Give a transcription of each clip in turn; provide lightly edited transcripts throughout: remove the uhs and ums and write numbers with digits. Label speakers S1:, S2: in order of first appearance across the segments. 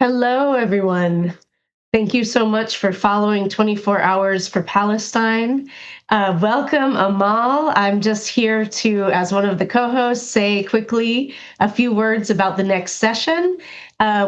S1: Hello, everyone. Thank you so much for following 24 Hours for Palestine. Welcome, Amal. I'm just here to, as one of the co-hosts, say quickly a few words about the next session.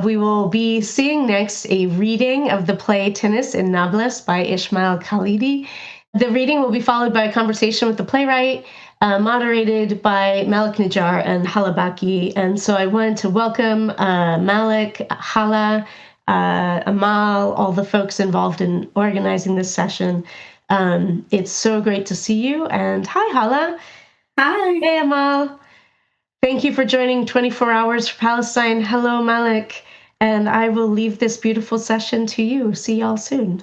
S1: We will be seeing next a reading of the play Tennis in Nablus by Ismail Khalidi. The reading will be followed by a conversation with the playwright, moderated by Malek, Najjar, and Hala Baki. And so I wanted to welcome Malek, Hala, Amal, all the folks involved in organizing this session. It's so great to see you. And hi, Hala.
S2: Hi.
S1: Hey, Amal. Thank you for joining 24 Hours for Palestine. Hello, Malek. And I will leave this beautiful session to you. See y'all soon.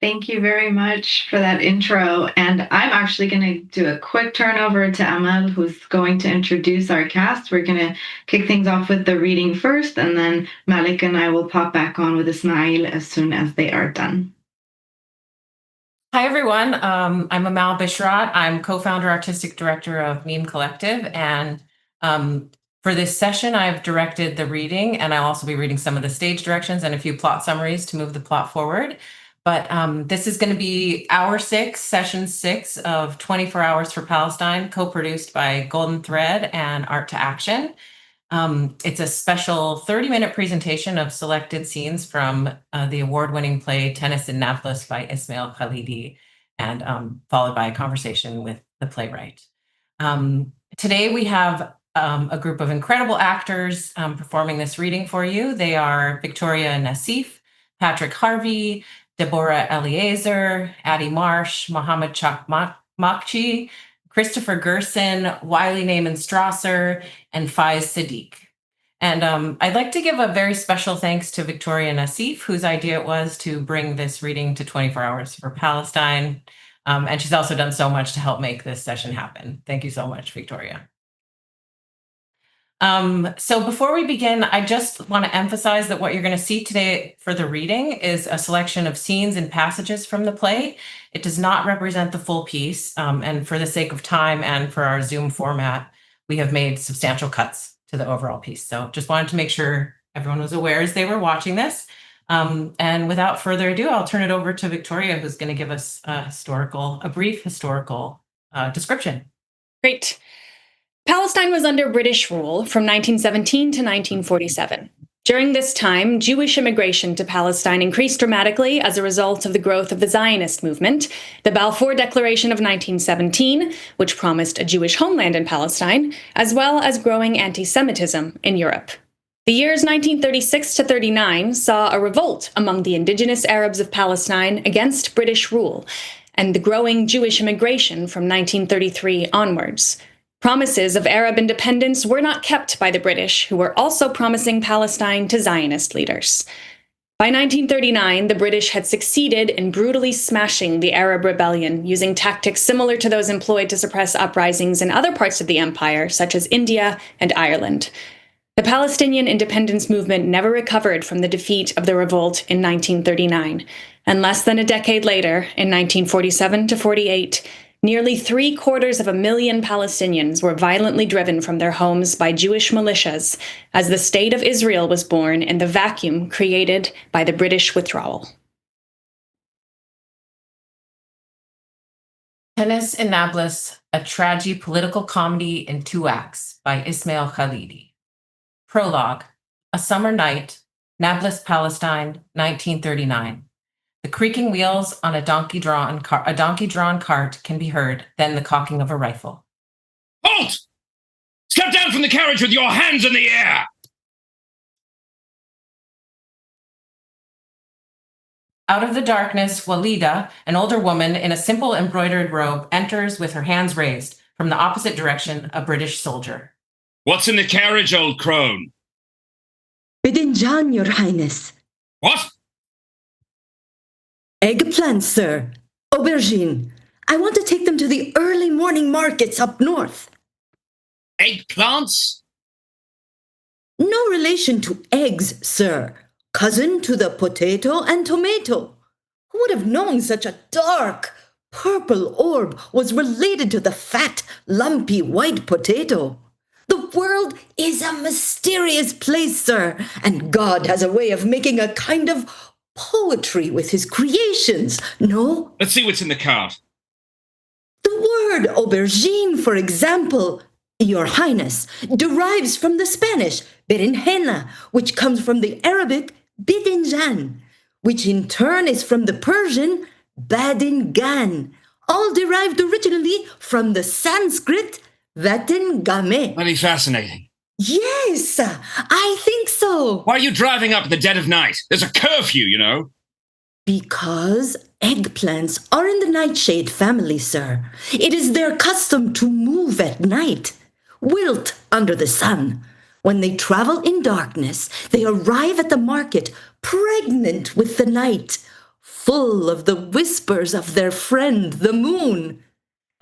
S2: Thank you very much for that intro. And I'm actually going to do a quick turnover to Amal, who's going to introduce our cast. We're going to kick things off with the reading first, and then Malek and I will pop back on with Ismail as soon as they are done.
S3: Hi, everyone. I'm Amal Bishrat. I'm co-founder, artistic director of Meme Collective. And for this session, I've directed the reading, and I'll also be reading some of the stage directions and a few plot summaries to move the plot forward. But this is going to be hour 6, session 6 of 24 Hours for Palestine, co-produced by Golden Thread and Art to Action. It's a special 30-minute presentation of selected scenes from the award-winning play Tennis in Nablus by Ismail Khalidi, and followed by a conversation with the playwright. Today we have a group of incredible actors performing this reading for you. They are Victoria Nassif, Patrick Harvey, Deborah Eliezer, Addie Marsh, Mohammed Chakmakchi, Christopher Gerson, Wiley Naaman Strasser, and Faiz Sadiq. And I'd like to give a very special thanks to Victoria Nassif, whose idea it was to bring this reading to 24 Hours for Palestine. And she's also done so much to help make this session happen. Thank you so much, Victoria. So before we begin, I just want to emphasize that what you're going to see today for the reading is a selection of scenes and passages from the play. It does not represent the full piece, and for the sake of time and for our Zoom format, we have made substantial cuts to the overall piece. So just wanted to make sure everyone was aware as they were watching this. And without further ado, I'll turn it over to Victoria, who's going to give us a brief historical description.
S4: Great. Palestine was under British rule from 1917 to 1947. During this time, Jewish immigration to Palestine increased dramatically as a result of the growth of the Zionist movement, the Balfour Declaration of 1917, which promised a Jewish homeland in Palestine, as well as growing anti-Semitism in Europe. The years 1936 to 39 saw a revolt among the indigenous Arabs of Palestine against British rule, and the growing Jewish immigration from 1933 onwards. Promises of Arab independence were not kept by the British, who were also promising Palestine to Zionist leaders. By 1939, the British had succeeded in brutally smashing the Arab rebellion, using tactics similar to those employed to suppress uprisings in other parts of the empire, such as India and Ireland. The Palestinian independence movement never recovered from the defeat of the revolt in 1939, and less than a decade later, in 1947 to 48, nearly 750,000 Palestinians were violently driven from their homes by Jewish militias as the State of Israel was born in the vacuum created by the British withdrawal.
S3: Tennis in Nablus, a tragipolitical comedy in 2 acts by Ismail Khalidi. Prologue, a summer night, Nablus, Palestine, 1939. The creaking wheels on a donkey-drawn cart can be heard, then the cocking of a rifle.
S5: Halt! Step down from the carriage with your hands in the air!
S3: Out of the darkness, Walida, an older woman in a simple embroidered robe, enters with her hands raised. From the opposite direction, a British soldier.
S5: What's in the carriage, old crone?
S6: Bidinjan, Your Highness.
S5: What?
S6: Eggplant, sir. Aubergine. I want to take them to the early morning markets up north.
S5: Eggplants?
S6: No relation to eggs, sir. Cousin to the potato and tomato. Who would have known such a dark, purple orb was related to the fat, lumpy white potato? The world is a mysterious place, sir, and God has a way of making a kind of poetry with his creations, no?
S5: Let's see what's in the card.
S6: The word aubergine, for example, Your Highness, derives from the Spanish berenjena, which comes from the Arabic bidinjan, which in turn is from the Persian badingan, all derived originally from the Sanskrit vatengame.
S5: Very fascinating.
S6: Yes, I think so.
S5: Why are you driving up in the dead of night? There's a curfew, you know.
S6: Because eggplants are in the nightshade family, sir. It is their custom to move at night, wilt under the sun. When they travel in darkness, they arrive at the market pregnant with the night, full of the whispers of their friend, the moon.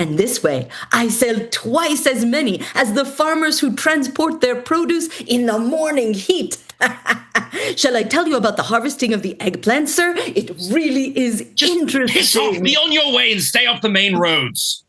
S6: And this way, I sell twice as many as the farmers who transport their produce in the morning heat. Shall I tell you about the harvesting of the eggplant, sir? It really is
S5: Just
S6: interesting.
S5: piss off, be on your way and stay off the main roads.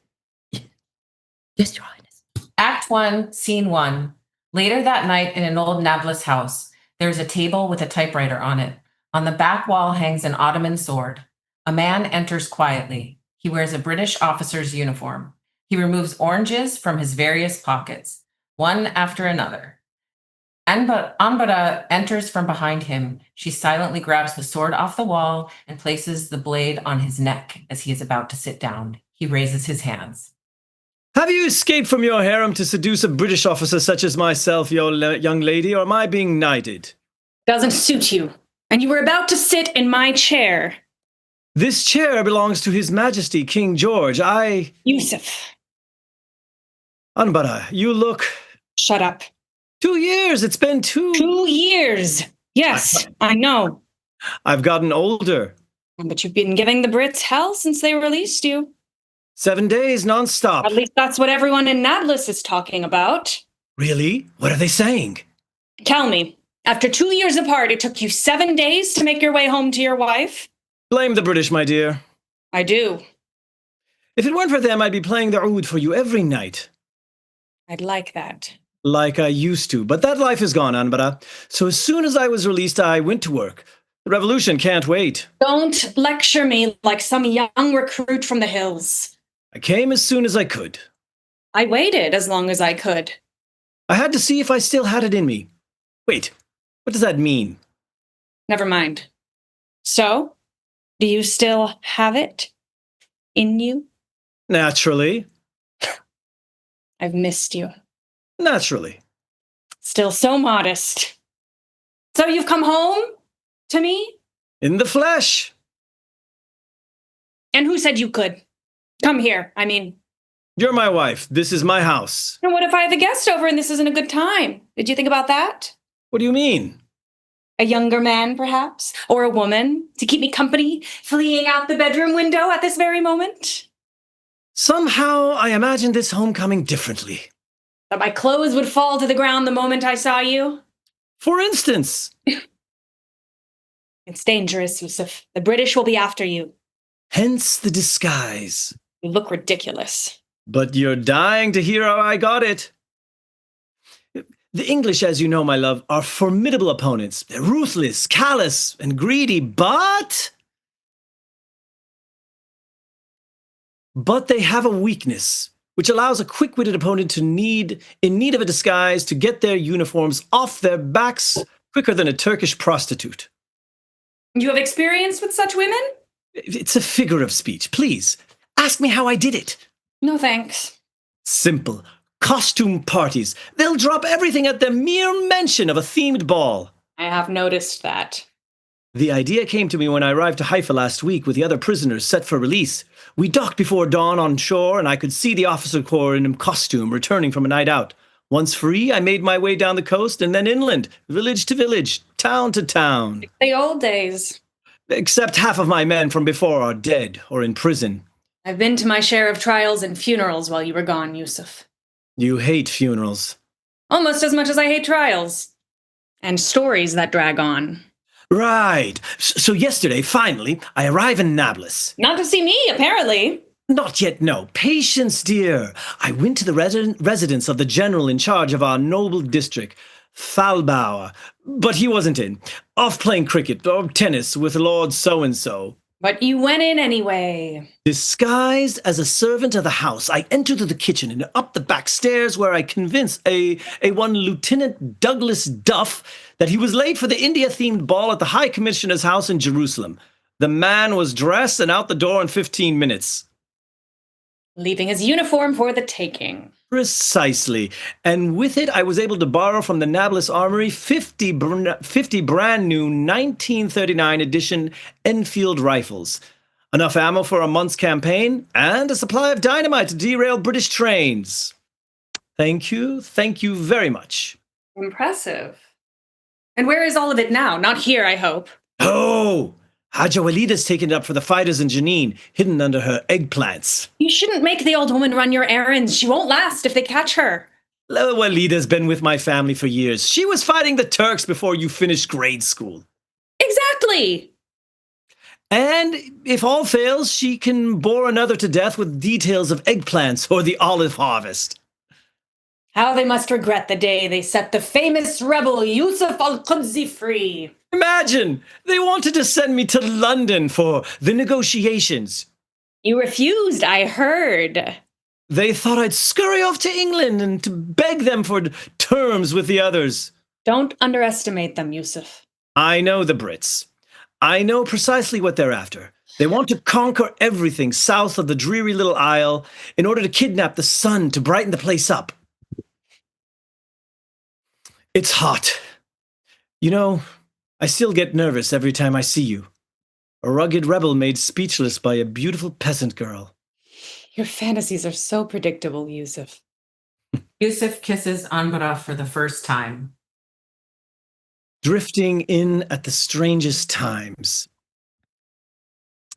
S6: Yes, Your Highness.
S3: Act 1, Scene 1. Later that night in an old Nablus house, there is a table with a typewriter on it. On the back wall hangs an Ottoman sword. A man enters quietly. He wears a British officer's uniform. He removes oranges from his various pockets, one after another. Anbara enters from behind him. She silently grabs the sword off the wall and places the blade on his neck as he is about to sit down. He raises his hands.
S7: Have you escaped from your harem to seduce a British officer such as myself, young lady, or am I being knighted?
S4: Doesn't suit you. And you were about to sit in my chair.
S7: This chair belongs to His Majesty, King George.
S4: Yusuf.
S7: Anbara, you look...
S4: Shut up.
S7: 2 years, it's been
S4: 2 years. Yes, I know.
S7: I've gotten older.
S4: But you've been giving the Brits hell since they released you.
S7: 7 days, non-stop.
S4: At least that's what everyone in Nablus is talking about.
S7: Really? What are they saying?
S4: Tell me, after 2 years apart, it took you 7 days to make your way home to your wife?
S7: Blame the British, my dear.
S4: I do.
S7: If it weren't for them, I'd be playing the oud for you every night.
S4: I'd like that.
S7: Like I used to. But that life is gone, Anbara. So as soon as I was released, I went to work. The revolution can't wait.
S4: Don't lecture me like some young recruit from the hills.
S7: I came as soon as I could.
S4: I waited as long as I could.
S7: I had to see if I still had it in me. Wait, what does that mean?
S4: Never mind. So, do you still have it in you?
S7: Naturally.
S4: I've missed you.
S7: Naturally.
S4: Still so modest. So you've come home to me?
S7: In the flesh.
S4: And who said you could? Come here, I mean.
S7: You're my wife. This is my house.
S4: And what if I have a guest over and this isn't a good time? Did you think about that?
S7: What do you mean?
S4: A younger man, perhaps? Or a woman to keep me company, fleeing out the bedroom window at this very moment?
S7: Somehow I imagined this homecoming differently.
S4: That my clothes would fall to the ground the moment I saw you?
S7: For instance.
S4: It's dangerous, Yusuf. The British will be after you.
S7: Hence the disguise.
S4: You look ridiculous.
S7: But you're dying to hear how I got it. The English, as you know, my love, are formidable opponents. They're ruthless, callous, and greedy, but they have a weakness, which allows a quick-witted opponent in need of a disguise to get their uniforms off their backs quicker than a Turkish prostitute.
S4: You have experience with such women?
S7: It's a figure of speech. Please, ask me how I did it.
S4: No, thanks.
S7: Simple. Costume parties. They'll drop everything at the mere mention of a themed ball.
S4: I have noticed that.
S7: The idea came to me when I arrived to Haifa last week with the other prisoners set for release. We docked before dawn on shore, and I could see the officer corps in costume returning from a night out. Once free, I made my way down the coast and then inland, village to village, town to town.
S4: The old days.
S7: Except half of my men from before are dead or in prison.
S4: I've been to my share of trials and funerals while you were gone, Yusuf.
S7: You hate funerals.
S4: Almost as much as I hate trials. And stories that drag on.
S7: Right. So yesterday, finally, I arrive in Nablus.
S4: Not to see me, apparently.
S7: Not yet, no. Patience, dear. I went to the residence of the general in charge of our noble district, Thalbauer, but he wasn't in. Off playing cricket or tennis with Lord so-and-so.
S4: But you went in anyway.
S7: Disguised as a servant of the house, I entered the kitchen and up the back stairs where I convinced a one Lieutenant Douglas Duff that he was late for the India-themed ball at the High Commissioner's house in Jerusalem. The man was dressed and out the door in 15 minutes.
S4: Leaving his uniform for the taking.
S7: Precisely. And with it, I was able to borrow from the Nablus Armory 50 brand new 1939 edition Enfield rifles. Enough ammo for a month's campaign and a supply of dynamite to derail British trains. Thank you very much.
S4: Impressive. And where is all of it now? Not here, I hope.
S7: Oh! Haja Walida's taken it up for the fighters in Jenin, hidden under her eggplants.
S4: You shouldn't make the old woman run your errands. She won't last if they catch her.
S7: Walida's been with my family for years. She was fighting the Turks before you finished grade school.
S4: Exactly.
S7: And if all fails, she can bore another to death with details of eggplants or the olive harvest.
S4: How they must regret the day they set the famous rebel Yusuf al-Qudsi free.
S7: Imagine! They wanted to send me to London for the negotiations.
S4: You refused, I heard.
S7: They thought I'd scurry off to England and to beg them for terms with the others.
S4: Don't underestimate them, Yusuf.
S7: I know the Brits. I know precisely what they're after. They want to conquer everything south of the dreary little isle in order to kidnap the sun to brighten the place up. It's hot. You know, I still get nervous every time I see you. A rugged rebel made speechless by a beautiful peasant girl.
S4: Your fantasies are so predictable, Yusuf.
S3: Yusuf kisses Anbara for the first time.
S7: Drifting in at the strangest times.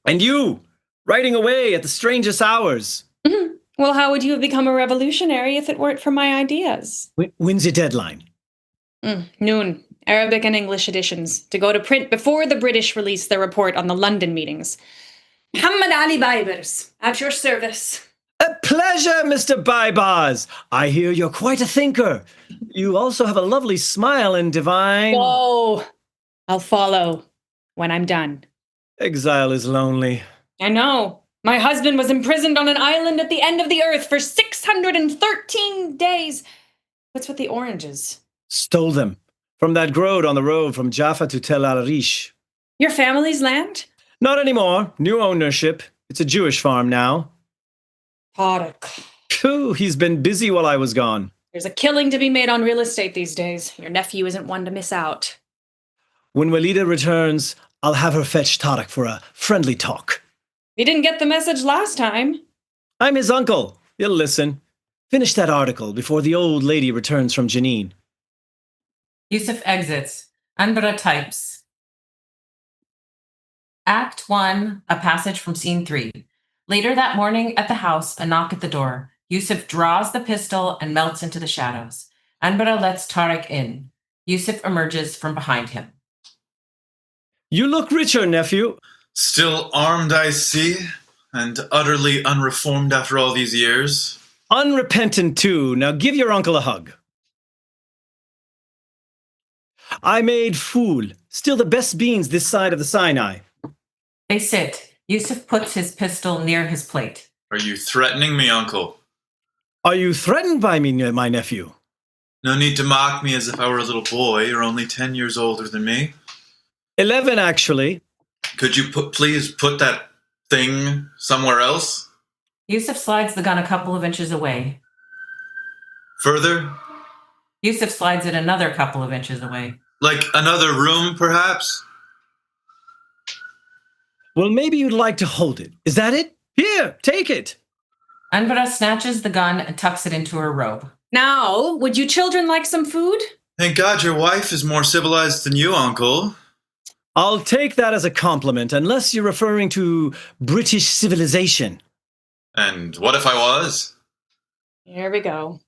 S7: And you, writing away at the strangest hours.
S4: Mm-hmm. Well, how would you have become a revolutionary if it weren't for my ideas?
S7: When's your deadline?
S4: Noon. Arabic and English editions, to go to print before the British release their report on the London meetings. Muhammad Ali Baibars, at your service.
S7: A pleasure, Mr. Baibars. I hear you're quite a thinker. You also have a lovely smile and divine...
S4: Whoa! I'll follow when I'm done.
S7: Exile is lonely.
S4: I know. My husband was imprisoned on an island at the end of the earth for 613 days. What's with the oranges?
S7: Stole them. From that grove on the road from Jaffa to Tel Arish.
S4: Your family's land?
S7: Not anymore. New ownership. It's a Jewish farm now.
S4: Tarek.
S7: Phew, he's been busy while I was gone.
S4: There's a killing to be made on real estate these days. Your nephew isn't one to miss out.
S7: When Walida returns, I'll have her fetch Tarek for a friendly talk.
S4: You didn't get the message last time.
S7: I'm his uncle. He'll listen. Finish that article before the old lady returns from Jenin.
S3: Yusuf exits. Anbara types. Act 1, a passage from scene 3. Later that morning at the house, a knock at the door. Yusuf draws the pistol and melts into the shadows. Anbara lets Tarek in. Yusuf emerges from behind him.
S7: You look richer, nephew.
S8: Still armed, I see, and utterly unreformed after all these years.
S7: Unrepentant, too. Now give your uncle a hug. I made fool. Still the best beans this side of the Sinai.
S3: They sit. Yusuf puts his pistol near his plate.
S8: Are you threatening me, uncle?
S7: Are you threatened by me, my nephew?
S8: No need to mock me as if I were a little boy. You're only 10 years older than me.
S7: 11, actually.
S8: Could you please put that thing somewhere else?
S3: Yusuf slides the gun a couple of inches away.
S8: Further?
S3: Yusuf slides it another couple of inches away.
S8: Like another room, perhaps?
S7: Well, maybe you'd like to hold it. Is that it? Here, take it.
S3: Anbara snatches the gun and tucks it into her robe.
S4: Now, would you children like some food?
S8: Thank God your wife is more civilized than you, uncle.
S7: I'll take that as a compliment, unless you're referring to British civilization.
S8: And what if I was?
S4: Here we go.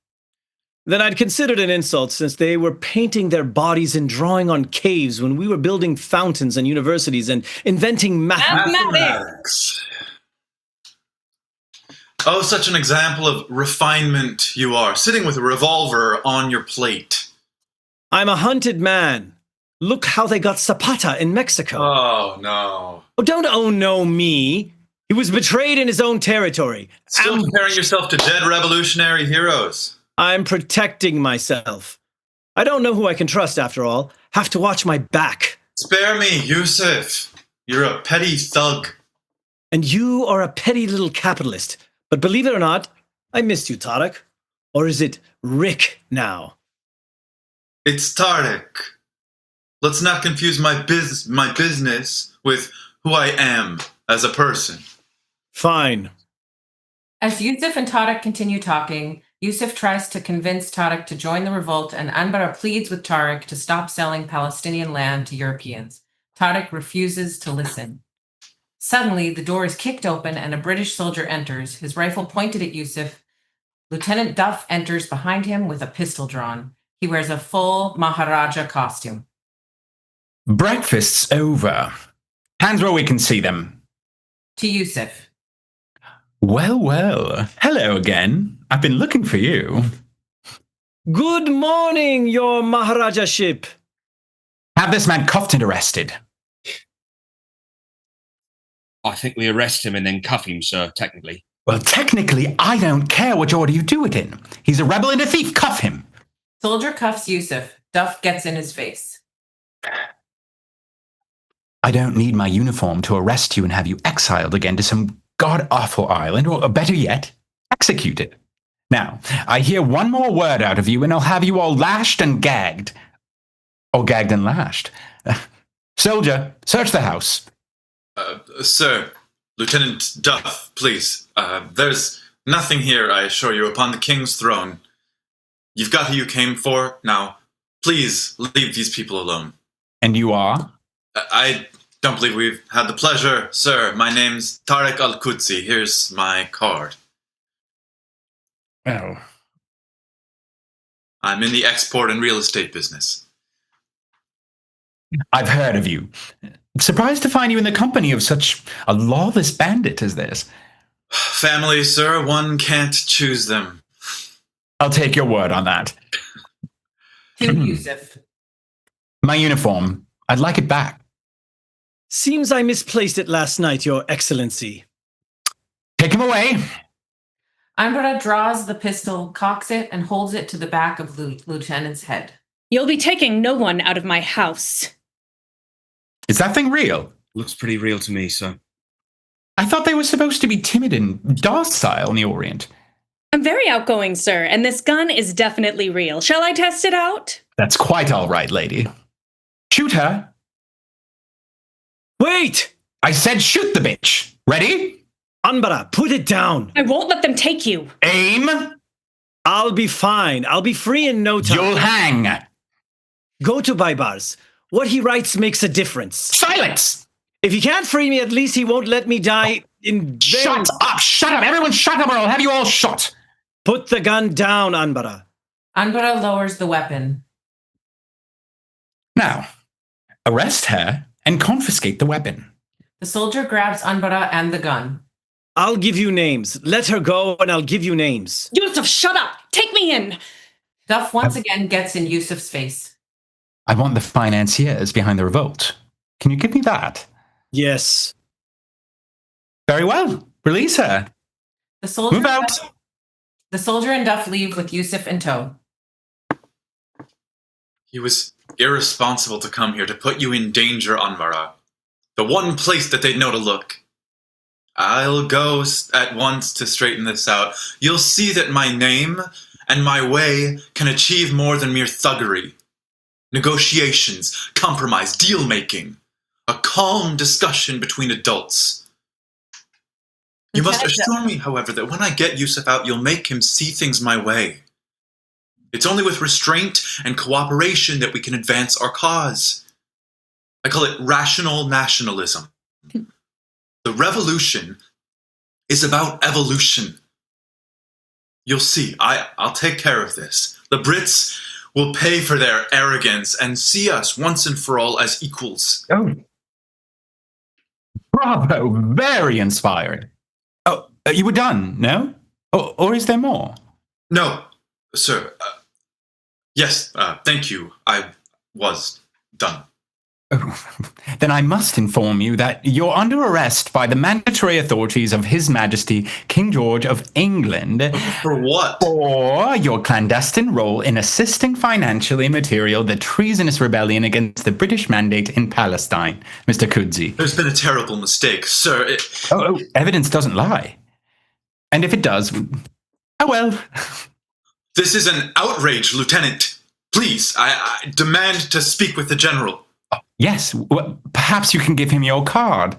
S7: Then I'd consider it an insult, since they were painting their bodies and drawing on caves when we were building fountains and universities and inventing mathematics.
S8: Oh, such an example of refinement you are, sitting with a revolver on your plate.
S7: I'm a hunted man. Look how they got Zapata in Mexico.
S8: Oh, no.
S7: Oh, don't oh no me. He was betrayed in his own territory.
S8: Still comparing yourself to dead revolutionary heroes.
S7: I'm protecting myself. I don't know who I can trust after all. Have to watch my back.
S8: Spare me, Yusuf. You're a petty thug.
S7: And you are a petty little capitalist. But believe it or not, I missed you, Tarek. Or is it Rick now?
S8: It's Tarek. Let's not confuse my business with who I am as a person.
S7: Fine.
S3: As Yusuf and Tarek continue talking, Yusuf tries to convince Tarek to join the revolt, and Anbara pleads with Tarek to stop selling Palestinian land to Europeans. Tarek refuses to listen. Suddenly, the door is kicked open and a British soldier enters, his rifle pointed at Yusuf. Lieutenant Duff enters behind him with a pistol drawn. He wears a full Maharaja costume.
S5: Breakfast's over. Hands where we can see them.
S3: To Yusuf.
S5: Well, well. Hello again. I've been looking for you.
S7: Good morning, your Maharaja-ship.
S5: Have this man cuffed and arrested.
S9: I think we arrest him and then cuff him, sir, technically.
S5: Well, technically, I don't care which order you do it in. He's a rebel and a thief. Cuff him.
S3: Soldier cuffs Yusuf. Duff gets in his face.
S5: I don't need my uniform to arrest you and have you exiled again to some god-awful island, or better yet, executed. Now, I hear one more word out of you and I'll have you all lashed and gagged. Or gagged and lashed. Soldier, search the house.
S8: Sir, Lieutenant Duff, please. There's nothing here, I assure you, upon the king's throne. You've got who you came for. Now, please leave these people alone.
S5: And you are?
S8: I don't believe we've had the pleasure, sir. My name's Tarek Al-Qudsi. Here's my card.
S5: Oh.
S8: I'm in the export and real estate business.
S5: I've heard of you. Surprised to find you in the company of such a lawless bandit as this.
S8: Family, sir, one can't choose them.
S5: I'll take your word on that.
S3: To Yusuf.
S5: My uniform. I'd like it back.
S7: Seems I misplaced it last night, Your Excellency.
S5: Take him away.
S3: Anbara draws the pistol, cocks it, and holds it to the back of the lieutenant's head.
S4: You'll be taking no one out of my house.
S5: Is that thing real?
S9: Looks pretty real to me, sir.
S5: I thought they were supposed to be timid and docile in the Orient.
S4: I'm very outgoing, sir, and this gun is definitely real. Shall I test it out?
S5: That's quite all right, lady. Shoot her.
S7: Wait!
S5: I said shoot the bitch. Ready?
S7: Anbara, put it down.
S4: I won't let them take you.
S5: Aim.
S7: I'll be fine. I'll be free in no time.
S5: You'll hang.
S7: Go to Baibars. What he writes makes a difference.
S5: Silence!
S7: If he can't free me, at least he won't let me die in...
S5: Shut up! Shut up! Everyone shut up or I'll have you all shot!
S7: Put the gun down, Anbara.
S3: Anbara lowers the weapon.
S5: Now, arrest her and confiscate the weapon.
S3: The soldier grabs Anbara and the gun.
S7: I'll give you names. Let her go and I'll give you names.
S4: Yusuf, shut up! Take me in!
S3: Duff once again gets in Yusuf's face.
S5: I want the financiers behind the revolt. Can you give me that?
S7: Yes.
S5: Very well. Release her.
S3: The soldier
S5: Move out.
S3: The soldier and Duff leave with Yusuf in tow.
S8: He was irresponsible to come here to put you in danger, Anbara. The one place that they'd know to look. I'll go at once to straighten this out. You'll see that my name and my way can achieve more than mere thuggery. Negotiations, compromise, deal-making. A calm discussion between adults. You must assure me, however, that when I get Yusuf out, you'll make him see things my way. It's only with restraint and cooperation that we can advance our cause. I call it rational nationalism. The revolution is about evolution. You'll see, I'll take care of this. The Brits will pay for their arrogance and see us once and for all as equals.
S5: Oh. Bravo. Very inspiring. Oh, You were done, no? Or is there more?
S8: No, sir. Yes, thank you. I was done.
S5: Then I must inform you that you're under arrest by the mandatory authorities of His Majesty King George of England.
S8: For what?
S5: For your clandestine role in assisting financially and material the treasonous rebellion against the British mandate in Palestine, Mr. Kudzi.
S8: There's been a terrible mistake, sir.
S5: Evidence doesn't lie. And if it does, oh well.
S8: This is an outrage, Lieutenant. Please, I demand to speak with the General.
S5: Yes, well, perhaps you can give him your card.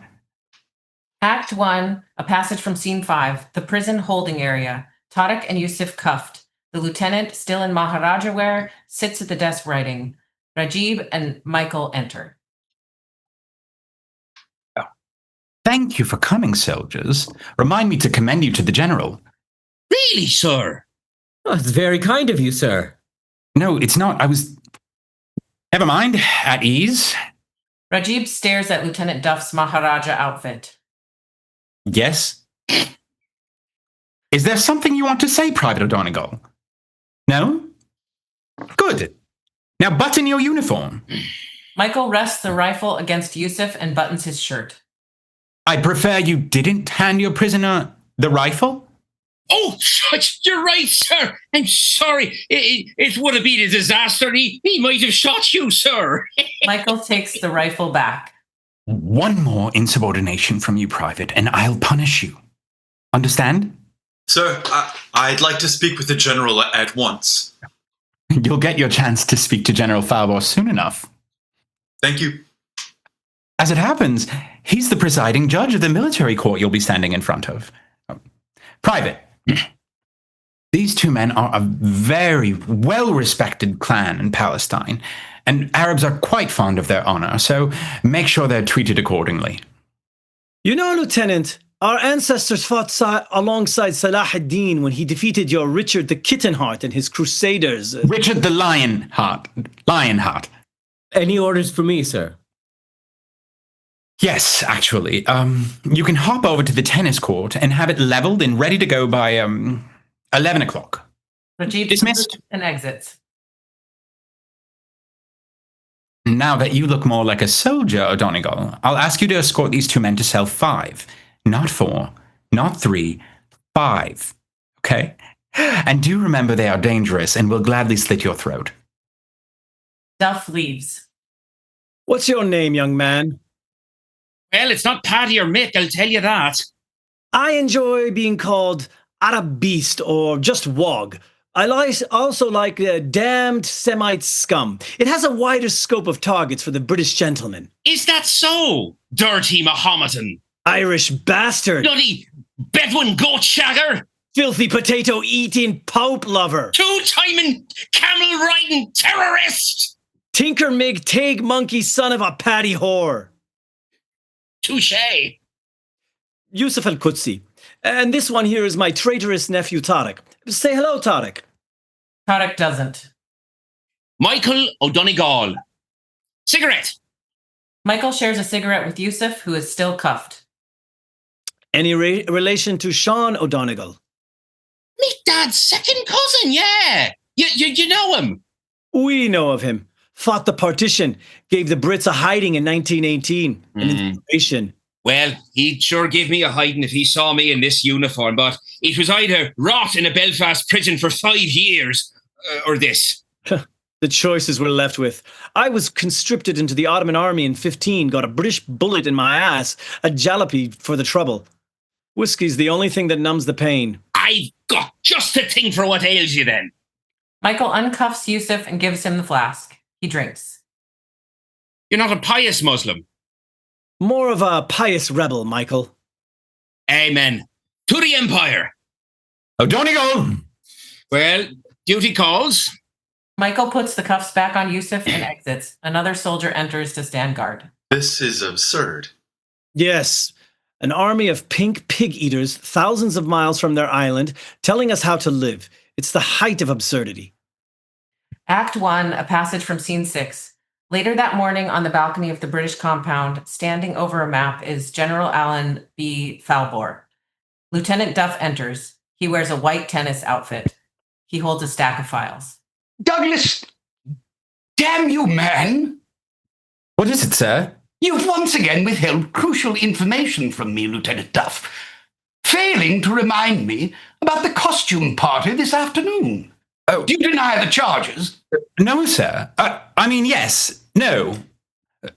S3: Act 1, a passage from Scene 5, the prison holding area. Tariq and Yusuf cuffed. The lieutenant, still in Maharaja wear, sits at the desk writing. Rajib and Michael enter.
S5: Thank you for coming, soldiers. Remind me to commend you to the General.
S9: Really, sir?
S10: Oh, it's very kind of you, sir.
S5: No, it's not. Never mind. At ease.
S3: Rajib stares at Lieutenant Duff's Maharaja outfit.
S5: Yes? Is there something you want to say, Private O'Donegal? No? Good. Now button your uniform.
S3: Michael rests the rifle against Yusuf and buttons his shirt.
S5: I'd prefer you didn't hand your prisoner the rifle.
S9: Oh, you're right, sir. I'm sorry. It would have been a disaster. He might have shot you, sir.
S3: Michael takes the rifle back.
S5: One more insubordination from you, Private, and I'll punish you. Understand?
S8: Sir, I'd like to speak with the General at once.
S5: You'll get your chance to speak to General Falbor soon enough.
S8: Thank you.
S5: As it happens, he's the presiding judge of the military court you'll be standing in front of. Private, these two men are a very well-respected clan in Palestine, and Arabs are quite fond of their honor, so make sure they're treated accordingly.
S7: You know, Lieutenant, our ancestors fought alongside Salah ad-Din when he defeated your Richard the Kittenheart and his crusaders.
S5: Richard the Lionheart. Lionheart.
S10: Any orders for me, sir?
S5: Yes, actually. You can hop over to the tennis court and have it leveled and ready to go by 11 o'clock.
S3: Rajib
S5: Dismissed.
S3: And exits.
S5: Now that you look more like a soldier, O'Donegal, I'll ask you to escort these two men to cell 5. Not 4, not 3, 5. Okay? And do remember they are dangerous and will gladly slit your throat.
S3: Duff leaves.
S7: What's your name, young man?
S9: Well, it's not Paddy or Mick, I'll tell you that.
S7: I enjoy being called Arab Beast or just Wog. I also like damned Semite scum. It has a wider scope of targets for the British gentleman.
S9: Is that so? Dirty Mohammedan.
S7: Irish bastard.
S9: Bloody Bedouin goat shagger.
S7: Filthy potato eating Pope lover.
S9: Two-timing camel riding terrorist.
S7: Tinker Mig Tig monkey son of a paddy whore.
S9: Touché.
S7: Yusuf al-Qudsi. And this one here is my traitorous nephew Tariq. Say hello, Tariq.
S3: Tariq doesn't.
S9: Michael O'Donegal. Cigarette.
S3: Michael shares a cigarette with Yusuf, who is still cuffed.
S7: Any relation to Sean O'Donegal?
S9: Me dad's second cousin, yeah. You know him?
S7: We know of him. Fought the partition, gave the Brits a hiding in 1918. An inspiration.
S9: Well, he'd sure give me a hiding if he saw me in this uniform, but it was either rot in a Belfast prison for 5 years, or this.
S7: The choices we're left with. I was conscripted into the Ottoman army in 15, got a British bullet in my ass, a jalopy for the trouble. Whiskey's the only thing that numbs the pain.
S9: I've got just a thing for what ails you then.
S3: Michael uncuffs Yusuf and gives him the flask. He drinks.
S9: You're not a pious Muslim.
S7: More of a pious rebel, Michael.
S9: Amen. To the Empire.
S5: O'Donegal!
S9: Well, duty calls.
S3: Michael puts the cuffs back on Yusuf and exits. Another soldier enters to stand guard.
S8: This is absurd.
S7: Yes. An army of pink pig eaters thousands of miles from their island telling us how to live. It's the height of absurdity.
S3: Act 1, a passage from Scene 6. Later that morning on the balcony of the British compound, standing over a map, is General Alan B. Falbor. Lieutenant Duff enters. He wears a white tennis outfit. He holds a stack of files.
S11: Douglas! Damn you, man!
S5: What is it, sir?
S11: You've once again withheld crucial information from me, Lieutenant Duff, failing to remind me about the costume party this afternoon.
S5: Oh.
S11: Do you deny the charges?
S5: No, sir. I mean, yes. No.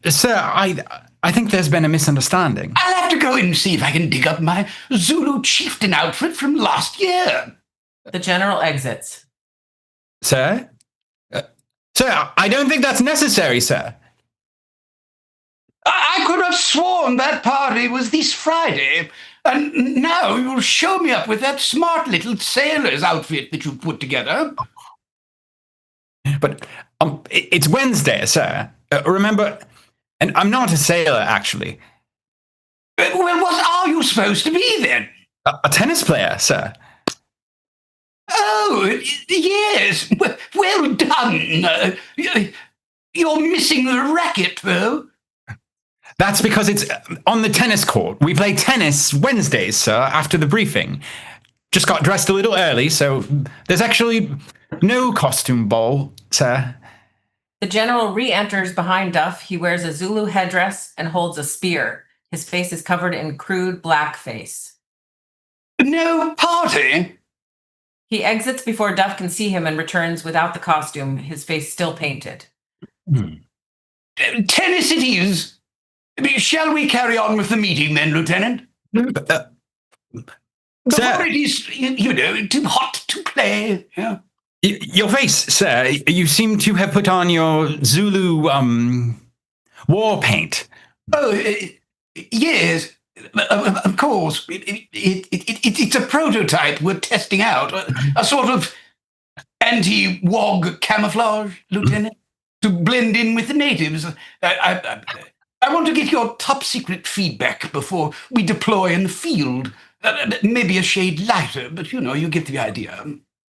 S5: Sir, I think there's been a misunderstanding.
S11: I'll have to go in and see if I can dig up my Zulu chieftain outfit from last year.
S3: The general exits.
S5: Sir? Sir, I don't think that's necessary, sir.
S11: I could have sworn that party was this Friday, and now you'll show me up with that smart little sailor's outfit that you've put together.
S5: But it's Wednesday, sir. Remember, and I'm not a sailor, actually.
S11: Well, what are you supposed to be, then?
S5: A tennis player, sir.
S11: Oh, yes. Well done. You're missing the racket, though.
S5: That's because it's on the tennis court. We play tennis Wednesdays, sir, after the briefing. Just got dressed a little early, so there's actually no costume ball, sir.
S3: The general re-enters behind Duff. He wears a Zulu headdress and holds a spear. His face is covered in crude blackface.
S11: No party?
S3: He exits before Duff can see him and returns without the costume, his face still painted.
S11: Tennis it is. Shall we carry on with the meeting then, Lieutenant? Before it is, too hot to play. Yeah.
S5: Your face, sir. You seem to have put on your Zulu, war paint.
S11: Oh, yes. Of course. It's a prototype we're testing out. A sort of anti-wog camouflage, Lieutenant, to blend in with the natives. I want to get your top-secret feedback before we deploy in the field. Maybe a shade lighter, but, you get the idea.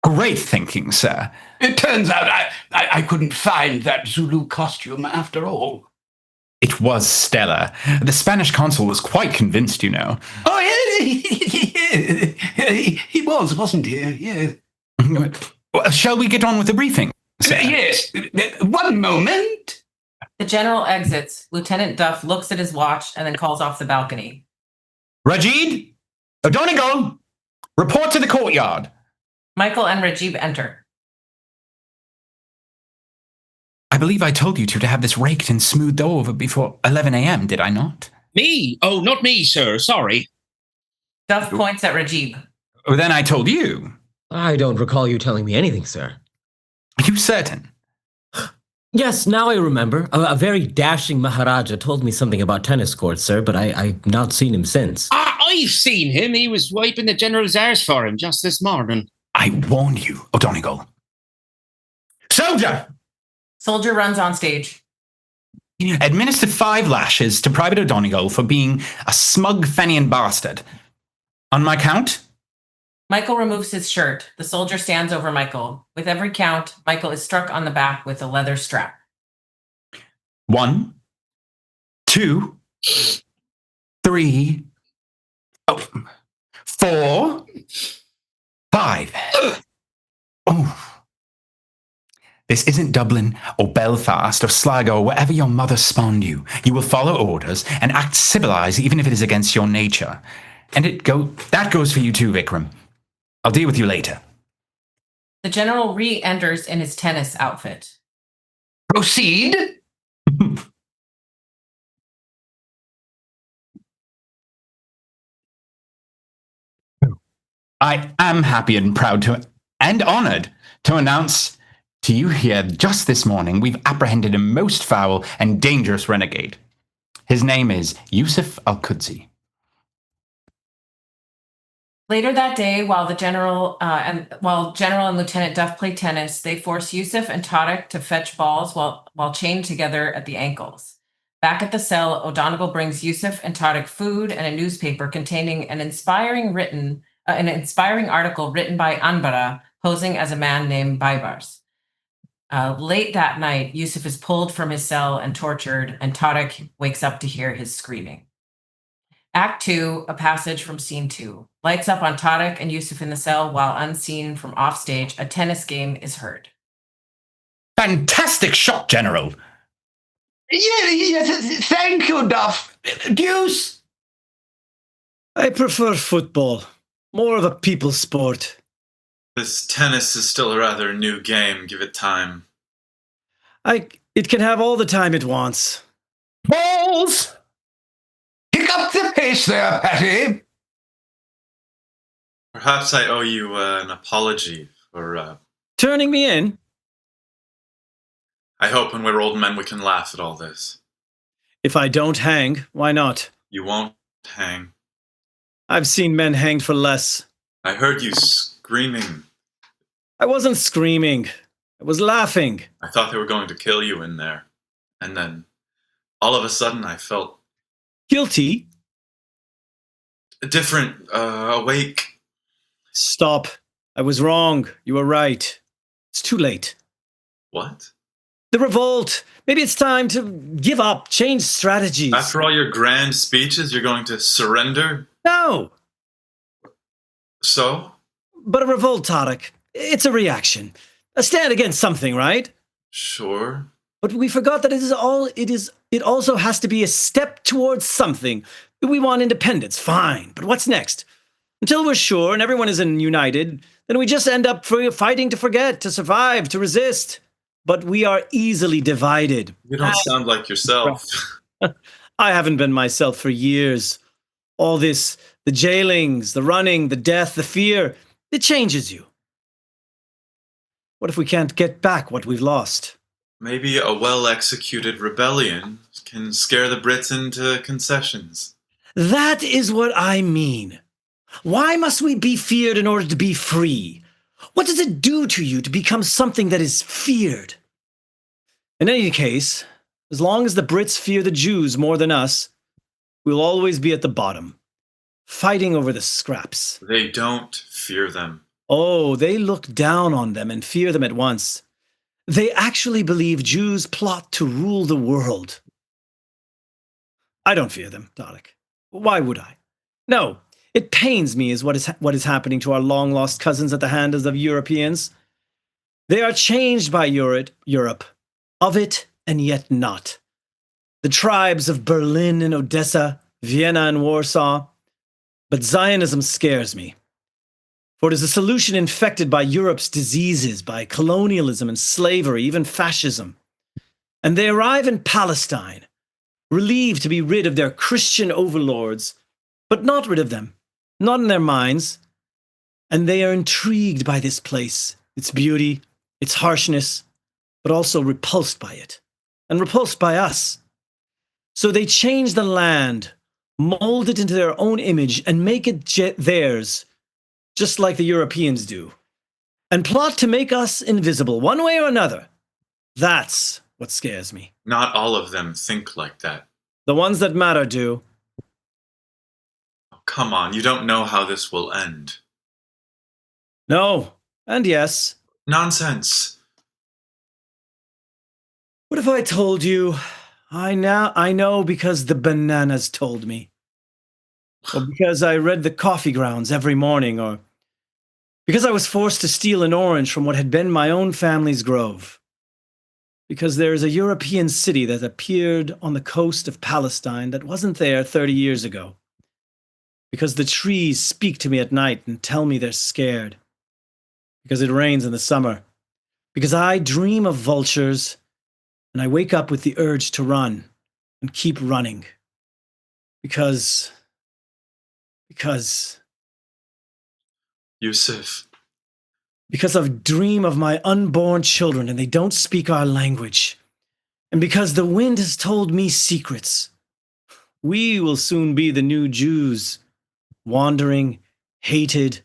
S5: Great thinking, sir.
S11: It turns out I couldn't find that Zulu costume after all.
S5: It was stellar. The Spanish consul was quite convinced,
S11: Oh, yeah, he was, wasn't he? Yeah.
S5: Shall we get on with the briefing, sir?
S11: Yes. One moment.
S3: The general exits. Lieutenant Duff looks at his watch and then calls off the balcony.
S5: Rajid, O'Donegal, report to the courtyard.
S3: Michael and Rajib enter.
S5: I believe I told you to have this raked and smoothed over before 11 a.m., did I not?
S9: Me? Oh, not me, sir. Sorry.
S3: Duff points at Rajib.
S5: Then I told you.
S10: I don't recall you telling me anything, sir.
S5: Are you certain?
S10: Yes, now I remember. A very dashing Maharaja told me something about tennis courts, sir, but I've not seen him since.
S9: I've seen him. He was wiping the general's arse for him just this morning.
S5: I warned you, O'Donegal. Soldier!
S3: Soldier runs on stage.
S5: Administer 5 lashes to Private O'Donegal for being a smug Fenian bastard. On my count?
S3: Michael removes his shirt. The soldier stands over Michael. With every count, Michael is struck on the back with a leather strap.
S5: 1, 2, 3, 4, 5. Oh. This isn't Dublin or Belfast or Sligo or wherever your mother spawned you. You will follow orders and act civilized even if it is against your nature. And that goes for you too, Vikram. I'll deal with you later.
S3: The general re-enters in his tennis outfit.
S11: Proceed.
S5: I am happy and proud and honored to announce to you here just this morning we've apprehended a most foul and dangerous renegade. His name is Yusuf Al-Qudsi.
S3: Later that day, while General and Lieutenant Duff play tennis, they force Yusuf and Tariq to fetch balls while chained together at the ankles. Back at the cell, O'Donegal brings Yusuf and Tariq food and a newspaper containing an inspiring article written by Anbara, posing as a man named Baibars. Late that night, Yusuf is pulled from his cell and tortured, and Tariq wakes up to hear his screaming. Act 2, a passage from Scene 2. Lights up on Tariq and Yusuf in the cell, while unseen from offstage, a tennis game is heard.
S5: Fantastic shot, General.
S11: Yes, thank you, Duff. Deuce?
S7: I prefer football. More of a people's sport.
S8: This tennis is still a rather new game. Give it time.
S7: It can have all the time it wants.
S11: Balls! Pick up the pace there, Patty.
S8: Perhaps I owe you an apology for...
S7: Turning me in?
S8: I hope when we're old men we can laugh at all this.
S7: If I don't hang, why not?
S8: You won't hang.
S7: I've seen men hanged for less.
S8: I heard you screaming.
S7: I wasn't screaming. I was laughing.
S8: I thought they were going to kill you in there. And then, all of a sudden, I felt...
S7: Guilty?
S8: different, awake.
S7: Stop. I was wrong. You were right. It's too late.
S8: What?
S7: The revolt. Maybe it's time to give up, change strategies.
S8: After all your grand speeches, you're going to surrender?
S7: No.
S8: So?
S7: But a revolt, Tariq. It's a reaction. A stand against something, right?
S8: Sure.
S7: But we forgot that it also has to be a step towards something. We want independence, fine. But what's next? Until we're sure and everyone is united, then we just end up fighting to forget, to survive, to resist. But we are easily divided.
S8: You don't sound like yourself.
S7: I haven't been myself for years. All this, the jailings, the running, the death, the fear, it changes you. What if we can't get back what we've lost?
S8: Maybe a well-executed rebellion can scare the Brits into concessions.
S7: That is what I mean. Why must we be feared in order to be free? What does it do to you to become something that is feared? In any case, as long as the Brits fear the Jews more than us, we'll always be at the bottom, fighting over the scraps.
S8: They don't fear them.
S7: Oh, they look down on them and fear them at once. They actually believe Jews plot to rule the world. I don't fear them, Tariq. Why would I? No, it pains me is what is happening to our long-lost cousins at the hands of Europeans. They are changed by Europe, of it and yet not. The tribes of Berlin and Odessa, Vienna and Warsaw. But Zionism scares me. For it is a solution infected by Europe's diseases, by colonialism and slavery, even fascism. And they arrive in Palestine, relieved to be rid of their Christian overlords, but not rid of them, not in their minds. And they are intrigued by this place, its beauty, its harshness, but also repulsed by it, and repulsed by us. So they change the land, mold it into their own image, and make it theirs, just like the Europeans do, and plot to make us invisible, one way or another. That's what scares me.
S8: Not all of them think like that.
S7: The ones that matter do.
S8: Oh, come on, you don't know how this will end.
S7: No, and yes.
S8: Nonsense.
S7: What if I told you, I know because the bananas told me. Or because I read the coffee grounds every morning, or because I was forced to steal an orange from what had been my own family's grove. Because there is a European city that appeared on the coast of Palestine that wasn't there 30 years ago. Because the trees speak to me at night and tell me they're scared. Because it rains in the summer. Because I dream of vultures, and I wake up with the urge to run and keep running. Because...
S8: Yusuf.
S7: Because I dream of my unborn children and they don't speak our language. And because the wind has told me secrets. We will soon be the new Jews, wandering, hated,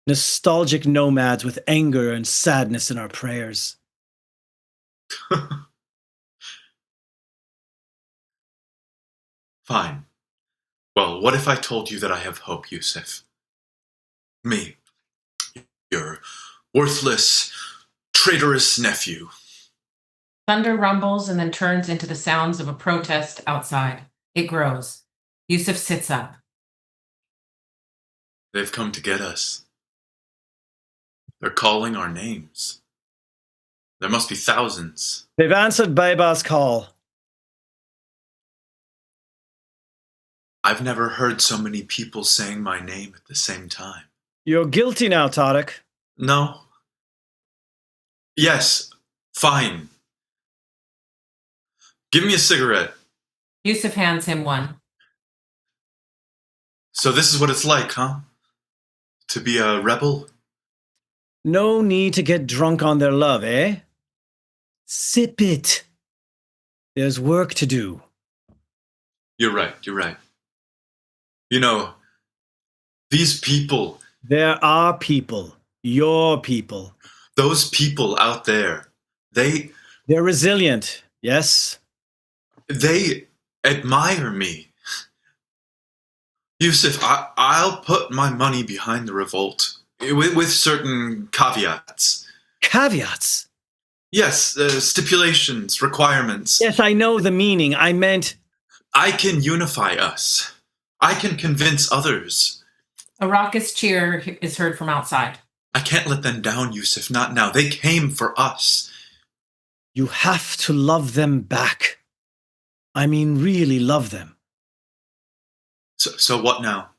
S7: nostalgic nomads with anger and sadness in our prayers.
S8: Fine. Well, what if I told you that I have hope, Yusuf? Me, your worthless, traitorous nephew.
S3: Thunder rumbles and then turns into the sounds of a protest outside. It grows. Yusuf sits up.
S8: They've come to get us. They're calling our names. There must be thousands.
S7: They've answered Baba's call.
S8: I've never heard so many people saying my name at the same time.
S7: You're guilty now, Tariq.
S8: No. Yes, fine. Give me a cigarette.
S3: Yusuf hands him one.
S8: So this is what it's like, huh? To be a rebel?
S7: No need to get drunk on their love, eh? Sip it. There's work to do.
S8: You're right. You know, these people...
S7: There are people. Your people.
S8: Those people out there, they're
S7: resilient, yes?
S8: They admire me. Yusuf, I'll put my money behind the revolt, with certain caveats.
S7: Caveats?
S8: Yes, stipulations, requirements.
S7: Yes, I know the meaning. I meant...
S8: I can unify us. I can convince others.
S3: A raucous cheer is heard from outside.
S8: I can't let them down, Yusuf, not now. They came for us.
S7: You have to love them back. I mean, really love them.
S8: So what now?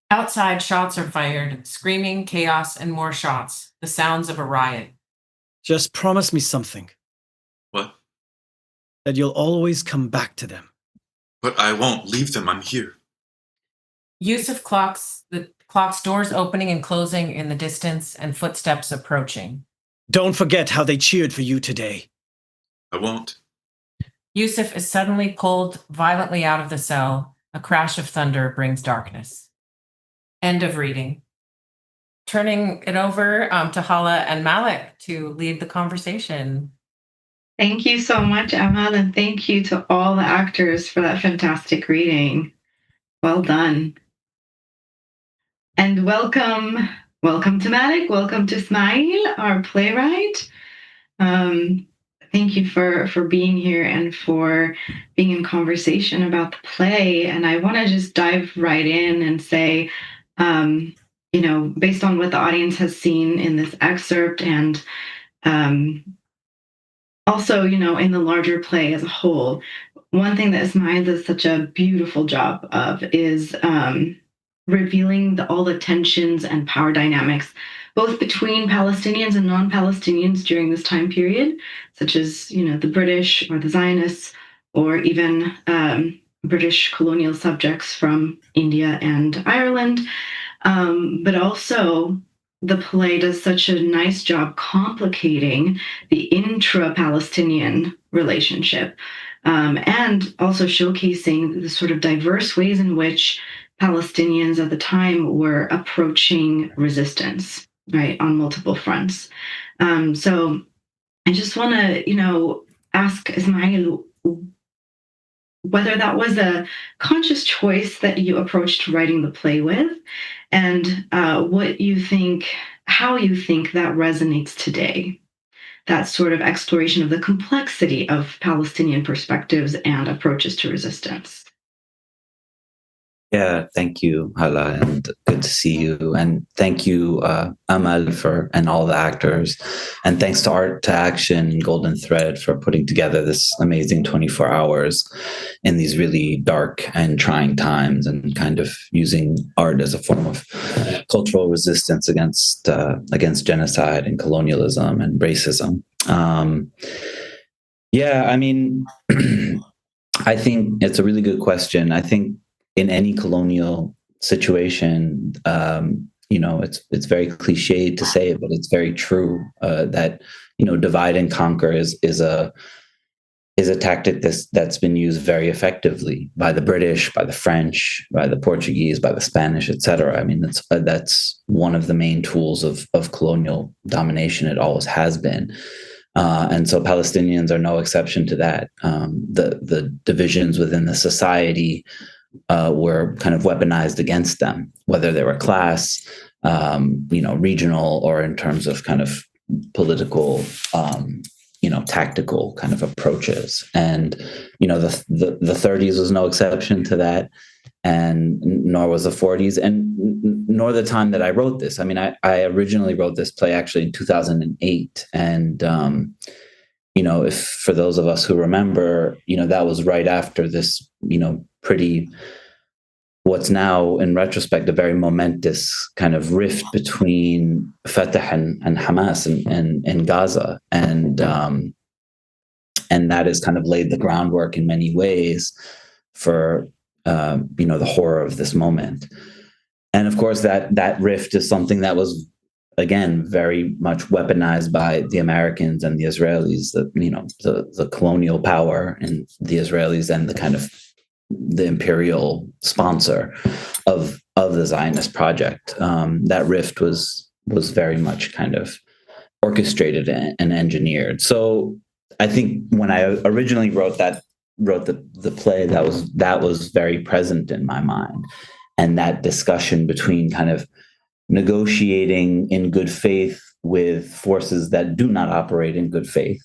S3: Outside, shots are fired, screaming, chaos, and more shots. The sounds of a riot.
S7: Just promise me something.
S8: What?
S7: That you'll always come back to them.
S8: But I won't leave them. I'm here.
S3: Yusuf clocks the clock's doors opening and closing in the distance and footsteps approaching.
S7: Don't forget how they cheered for you today.
S8: I won't.
S3: Yusuf is suddenly pulled violently out of the cell. A crash of thunder brings darkness. End of reading. Turning it over to Hala and Malek to lead the conversation.
S2: Thank you so much, Emma, and thank you to all the actors for that fantastic reading. Well done. And welcome to Malek, welcome to Ismail, our playwright. Thank you for being here and for being in conversation about the play. And I want to just dive right in and say, based on what the audience has seen in this excerpt and also, in the larger play as a whole, one thing that Ismail does such a beautiful job of is revealing all the tensions and power dynamics, both between Palestinians and non-Palestinians during this time period, such as, the British or the Zionists, or even British colonial subjects from India and Ireland. But also, the play does such a nice job complicating the intra-Palestinian relationship, and also showcasing the sort of diverse ways in which Palestinians at the time were approaching resistance, right, on multiple fronts. So I just want to, ask Ismail whether that was a conscious choice that you approached writing the play with, and what you think, how you think that resonates today, that sort of exploration of the complexity of Palestinian perspectives and approaches to resistance.
S12: Yeah, thank you, Hala, and good to see you. And thank you, Amal, and all the actors. And thanks to Art to Action and Golden Thread for putting together this amazing 24 hours in these really dark and trying times, and kind of using art as a form of cultural resistance against genocide and colonialism and racism. I think it's a really good question. I think in any colonial situation, it's very cliched to say it, but it's very true that divide and conquer is a tactic that's been used very effectively by the British, by the French, by the Portuguese, by the Spanish, etc. I mean, that's one of the main tools of colonial domination. It always has been. And so Palestinians are no exception to that. The divisions within the society were kind of weaponized against them, whether they were class, regional, or in terms of kind of political, tactical kind of approaches. And, the 30s was no exception to that. and nor was the 40s, and nor the time that I wrote this. I mean, I originally wrote this play actually in 2008, and if for those of us who remember, that was right after this, pretty, what's now in retrospect a very momentous kind of rift between Fatah and Hamas and Gaza, and that has kind of laid the groundwork in many ways for the horror of this moment. And of course, that rift is something that was, again, very much weaponized by the Americans and the Israelis, the colonial power and the Israelis and the kind of the imperial sponsor of the Zionist project. That rift was very much kind of orchestrated and engineered. So I think when I originally wrote the play, that was very present in my mind, and that discussion between kind of negotiating in good faith with forces that do not operate in good faith,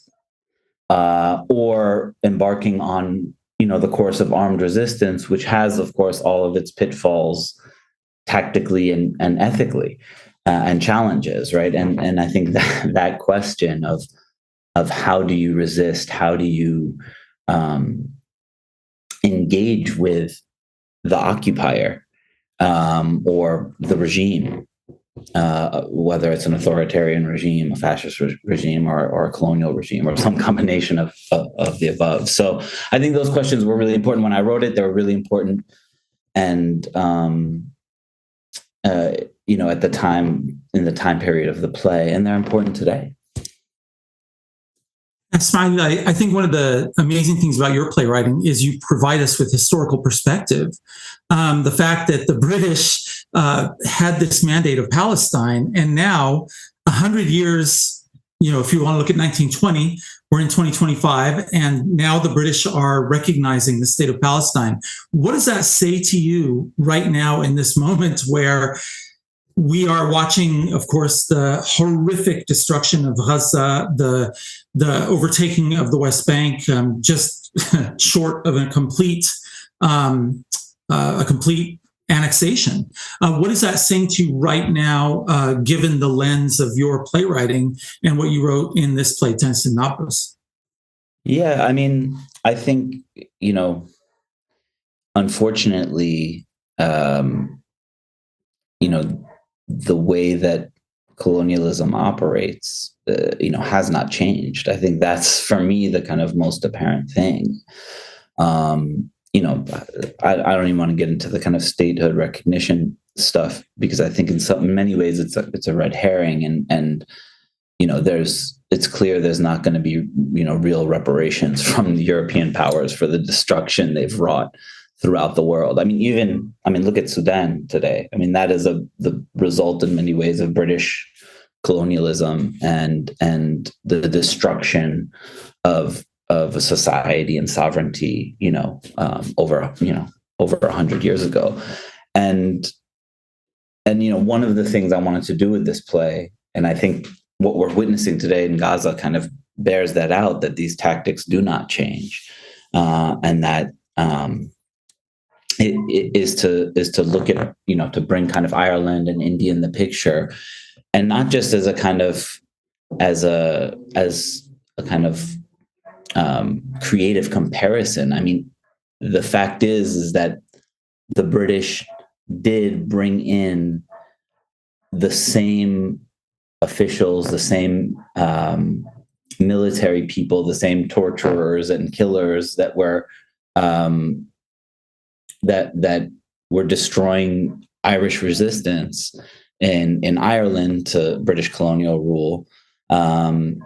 S12: or embarking on the course of armed resistance, which has, of course, all of its pitfalls tactically and ethically, and challenges, right? And I think that question of how do you resist, how do you engage with the occupier or the regime, whether it's an authoritarian regime, a fascist regime, or a colonial regime, or some combination of the above. So I think those questions were really important when I wrote it. They were really important, and at the time, in the time period of the play, and they're important today.
S13: Ismail, I think one of the amazing things about your playwriting is you provide us with historical perspective. The fact that the British had this mandate of Palestine, and now 100 years, if you want to look at 1920, we're in 2025, and now the British are recognizing the state of Palestine. What does that say to you right now in this moment where we are watching, of course, the horrific destruction of Gaza, the overtaking of the West Bank, just short of a complete annexation. What is that saying to you right now, given the lens of your playwriting and what you wrote in this play, Tennyson Nablus?
S12: Yeah, I mean, I think, unfortunately, the way that colonialism operates, has not changed. I think that's, for me, the kind of most apparent thing. I don't even want to get into the kind of statehood recognition stuff, because I think in many ways it's a red herring, and it's clear there's not going to be real reparations from the European powers for the destruction they've wrought throughout the world. Look at Sudan today. That is the result in many ways of British colonialism and the destruction of a society and sovereignty, over 100 years ago. And one of the things I wanted to do with this play, and I think what we're witnessing today in Gaza kind of bears that out, that these tactics do not change, and that it is to look at, to bring kind of Ireland and India in the picture, and not just as a kind of creative comparison. The fact is that the British did bring in the same officials, the same military people, the same torturers and killers that were that were destroying Irish resistance in Ireland to British colonial rule, and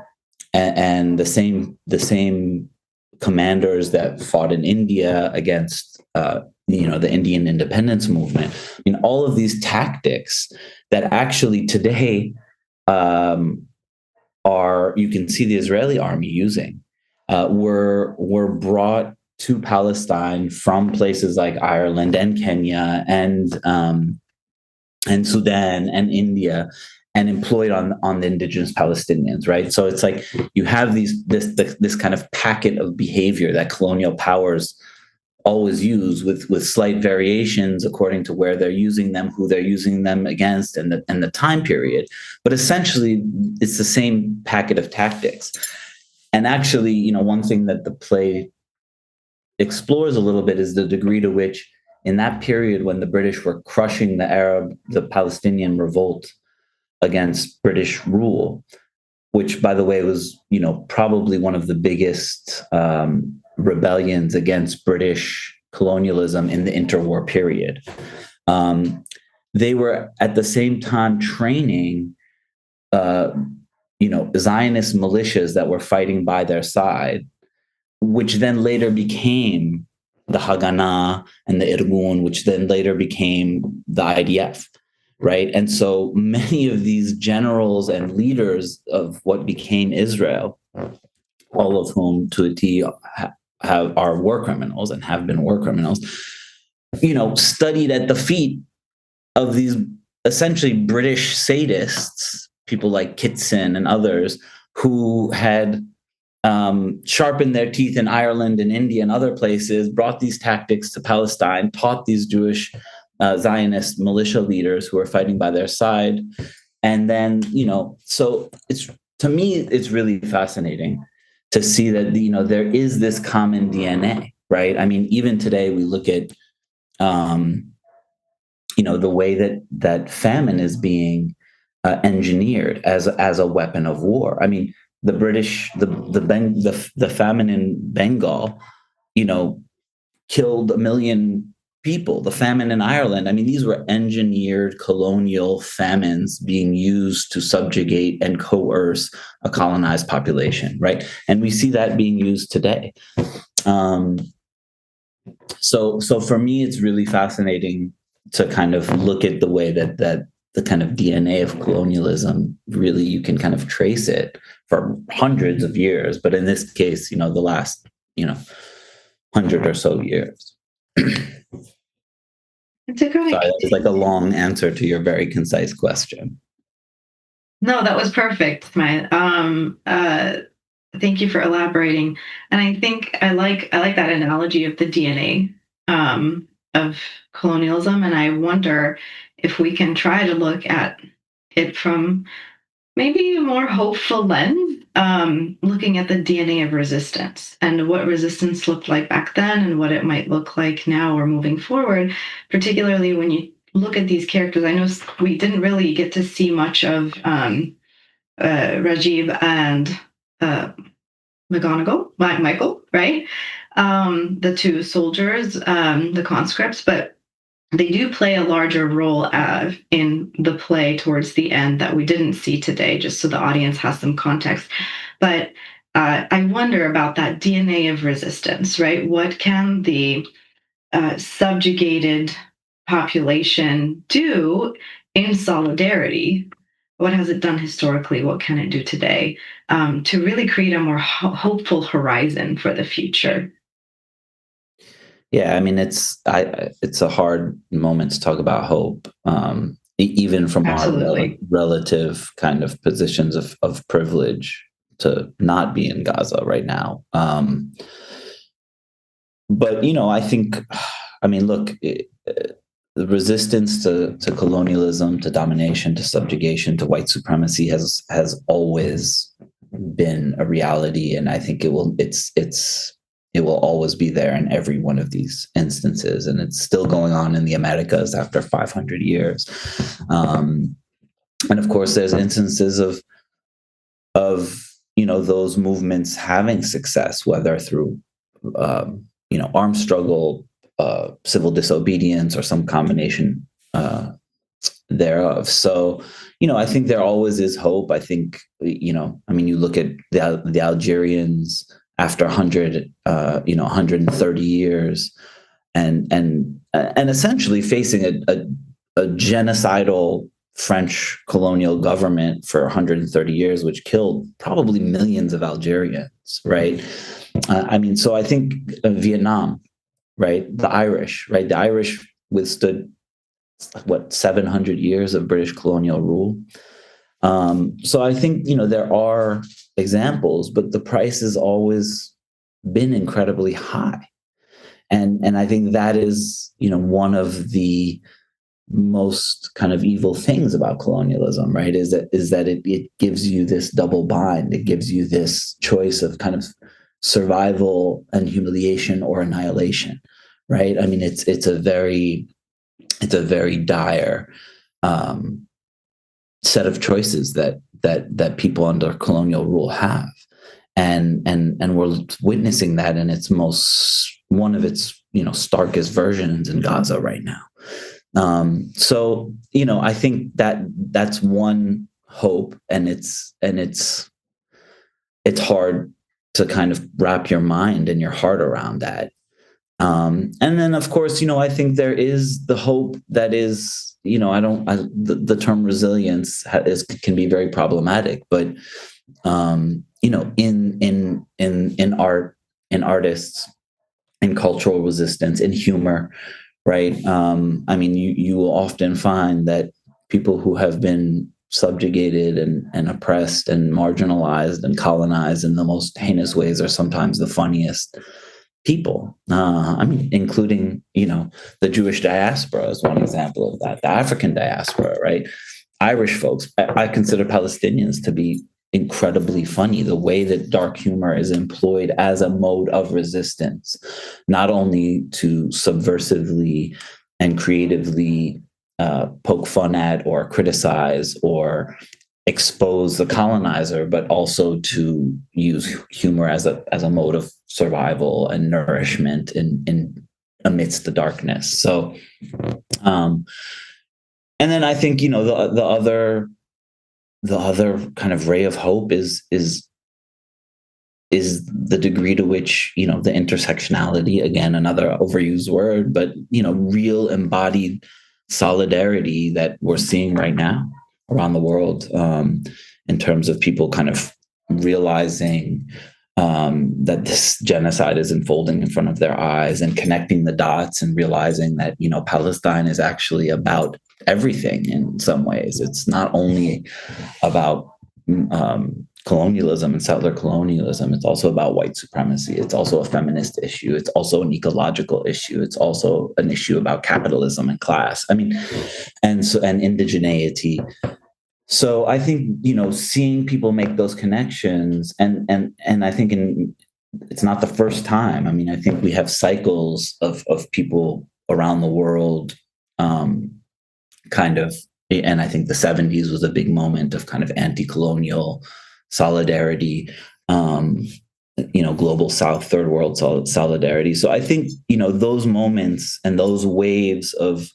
S12: the same commanders that fought in India against the Indian independence movement. All of these tactics that actually today you can see the Israeli army using, were brought to Palestine from places like Ireland and Kenya and Sudan and India, and employed on the indigenous Palestinians, right? So it's like you have this kind of packet of behavior that colonial powers always use with slight variations according to where they're using them, who they're using them against, and the time period. But essentially, it's the same packet of tactics. And actually, one thing that the play explores a little bit is the degree to which, in that period when the British were crushing the Palestinian revolt against British rule, which, by the way, was, probably one of the biggest rebellions against British colonialism in the interwar period. They were at the same time training, Zionist militias that were fighting by their side, which then later became the Haganah and the Irgun, which then later became the IDF, right? And so many of these generals and leaders of what became Israel, all of whom to a T are war criminals and have been war criminals, studied at the feet of these essentially British sadists, people like Kitson and others, who had sharpened their teeth in Ireland and India and other places, brought these tactics to Palestine, taught these Jewish Zionist militia leaders who are fighting by their side. And then, so to me, it's really fascinating to see that, there is this common DNA, right? I mean, even today we look at, the way that famine is being engineered as a weapon of war. I mean, the British, the famine in Bengal, killed 1 million people. The famine in Ireland, I mean, these were engineered colonial famines being used to subjugate and coerce a colonized population, right? And we see that being used today. So for me, it's really fascinating to kind of look at the way that the kind of DNA of colonialism, really, you can kind of trace it for hundreds of years, but in this case, the last, 100 or so years. Sorry, that was like a long answer to your very concise question.
S2: No, that was perfect, Ismail. Thank you for elaborating. And I think I like that analogy of the DNA of colonialism. And I wonder if we can try to look at it from maybe a more hopeful lens, looking at the DNA of resistance and what resistance looked like back then and what it might look like now or moving forward, particularly when you look at these characters. I know we didn't really get to see much of Rajiv and Michael, right? The two soldiers, the conscripts, but they do play a larger role in the play towards the end that we didn't see today, just so the audience has some context. But I wonder about that DNA of resistance, right? What can the subjugated population do in solidarity? What has it done historically? What can it do today to really create a more hopeful horizon for the future?
S12: Yeah, I mean, it's a hard moment to talk about hope, even from
S2: Absolutely.
S12: our relative kind of positions of privilege to not be in Gaza right now. But I think, look, the resistance to colonialism, to domination, to subjugation, to white supremacy has always been a reality, and I think it will always be there in every one of these instances, and it's still going on in the Americas after 500 years. And of course, there's instances of those movements having success, whether through armed struggle, civil disobedience, or some combination thereof. So, I think there always is hope. I think, you look at the Algerians after 130 years, and essentially facing a genocidal French colonial government for 130 years, which killed probably millions of Algerians, right? So I think Vietnam, right? The Irish, right? The Irish withstood 700 years of British colonial rule. So I think, there are examples, but the price has always been incredibly high. And I think that is, one of the most kind of evil things about colonialism, right? Is that it gives you this double bind. It gives you this choice of kind of survival and humiliation or annihilation, right? I mean, it's a very dire set of choices that people under colonial rule have, and we're witnessing that in its one of its starkest versions in Gaza right now. So I think that's one hope, and it's hard to kind of wrap your mind and your heart around that. And then, of course, I think there is the hope that is, the term resilience can be very problematic, but in art, in artists, in cultural resistance, in humor, right? I mean, you will often find that people who have been subjugated and oppressed and marginalized and colonized in the most heinous ways are sometimes the funniest people. I mean, including, the Jewish diaspora is one example of that, the African diaspora, right? Irish folks. I consider Palestinians to be incredibly funny, the way that dark humor is employed as a mode of resistance, not only to subversively and creatively poke fun at or criticize or expose the colonizer, but also to use humor as a mode of survival and nourishment in amidst the darkness. So, and then I think the other kind of ray of hope is the degree to which the intersectionality, again, another overused word, but real embodied solidarity that we're seeing right now around the world, in terms of people kind of realizing that this genocide is unfolding in front of their eyes and connecting the dots and realizing that Palestine is actually about everything in some ways. It's not only about colonialism and settler colonialism. It's also about white supremacy. It's also a feminist issue. It's also an ecological issue. It's also an issue about capitalism and class. I mean, and indigeneity. So I think seeing people make those connections, and I think it's not the first time. I mean, I think we have cycles of people around the world, kind of, and I think the 70s was a big moment of kind of anti-colonial solidarity, global South, third world solidarity. So I think those moments and those waves of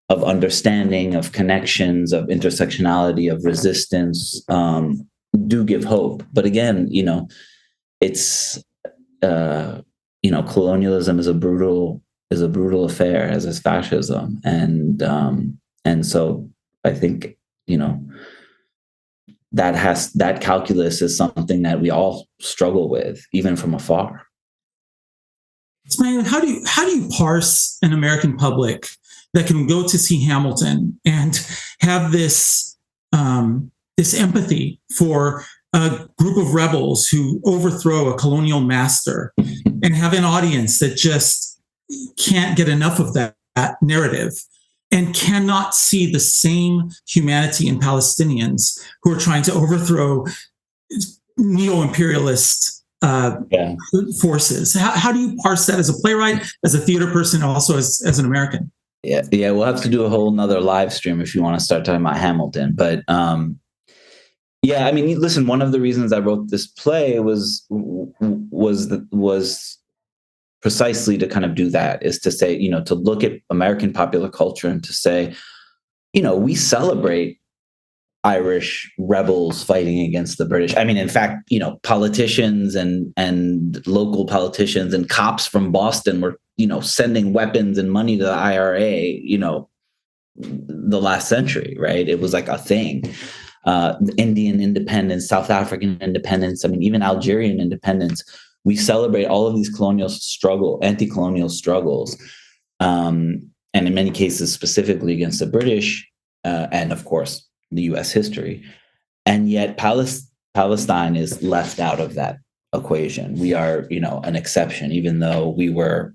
S12: understanding, of connections, of intersectionality, of resistance, do give hope. But again, it's colonialism is a brutal affair, as is fascism, and so I think that calculus is something that we all struggle with, even from afar.
S13: Ismail, how do you parse an American public that can go to see Hamilton and have this empathy for a group of rebels who overthrow a colonial master, and have an audience that just can't get enough of that narrative and cannot see the same humanity in Palestinians who are trying to overthrow neo-imperialist forces? How do you parse that as a playwright, as a theater person, also as an American?
S12: Yeah, we'll have to do a whole nother live stream if you want to start talking about Hamilton. But yeah, I mean, listen, one of the reasons I wrote this play was precisely to kind of do that, is to say, to look at American popular culture and to say, we celebrate Irish rebels fighting against the British. I mean, in fact, politicians and local politicians and cops from Boston were, sending weapons and money to the IRA, the last century, right? It was like a thing. Indian independence, South African independence, I mean, even Algerian independence. We celebrate all of these anti-colonial struggles, and in many cases specifically against the British, and of course the U.S. history. And yet Palestine is left out of that equation. We are, an exception, even though we were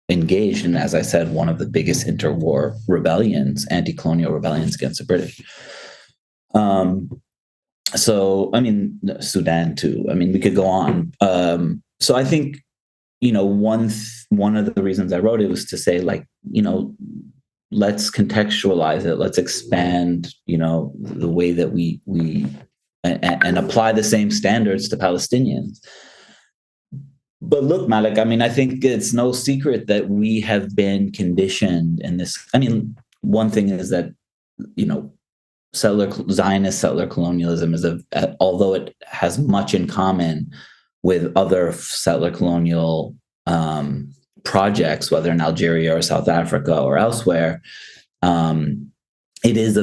S12: engaged in, as I said, one of the biggest interwar rebellions, anti-colonial rebellions against the British. So, I mean, Sudan too. I mean, we could go on. So I think, one of the reasons I wrote it was to say, like, let's contextualize it. Let's expand, the way that we and apply the same standards to Palestinians. But look, Malek, I mean, I think it's no secret that we have been conditioned in this. I mean, one thing is that, Zionist settler colonialism is although it has much in common with other settler colonial projects, whether in Algeria or South Africa or elsewhere, it is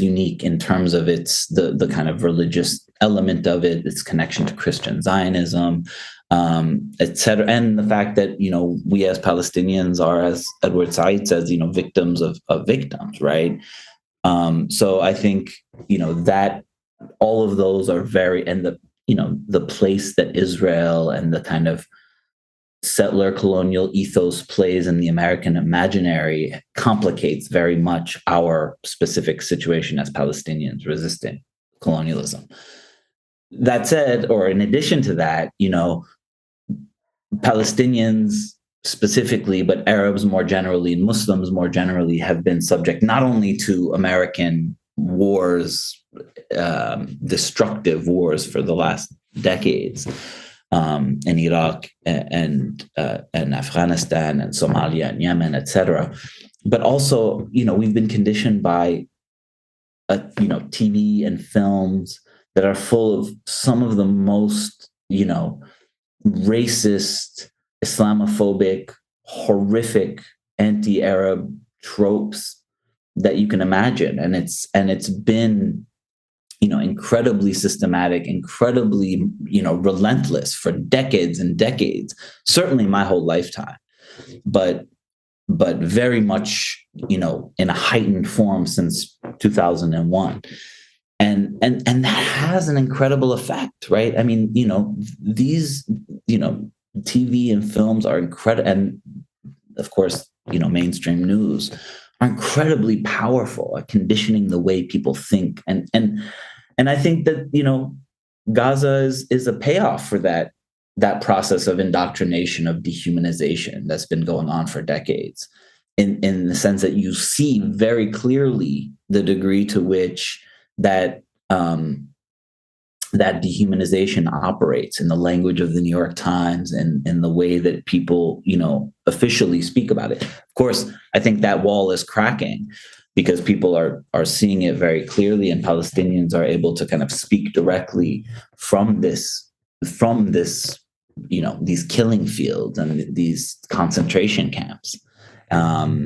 S12: unique in terms of the kind of religious element of it, its connection to Christian Zionism, et cetera. And the fact that, we as Palestinians are, as Edward Said says, victims of victims, right? So I think, that all of those are and the place that Israel and the kind of settler colonial ethos plays in the American imaginary complicates very much our specific situation as Palestinians resisting colonialism. That said, or in addition to that, Palestinians specifically, but Arabs more generally and Muslims more generally have been subject not only to American wars, destructive wars for the last decades, in Iraq and Afghanistan and Somalia and Yemen, et cetera. But also, we've been conditioned by, TV and films that are full of some of the most, racist, Islamophobic, horrific anti-Arab tropes that you can imagine. And it's been, incredibly systematic, incredibly, relentless for decades and decades, certainly my whole lifetime, but very much, in a heightened form since 2001. And that has an incredible effect, right? I mean, these, TV and films are incredible. And of course, mainstream news are incredibly powerful at conditioning the way people think. And I think that, Gaza is a payoff for that process of indoctrination, of dehumanization that's been going on for decades, in the sense that you see very clearly the degree to which that dehumanization operates in the language of the New York Times and in the way that people, officially speak about it. Of course, I think that wall is cracking because people are seeing it very clearly, and Palestinians are able to kind of speak directly from this, these killing fields and these concentration camps. But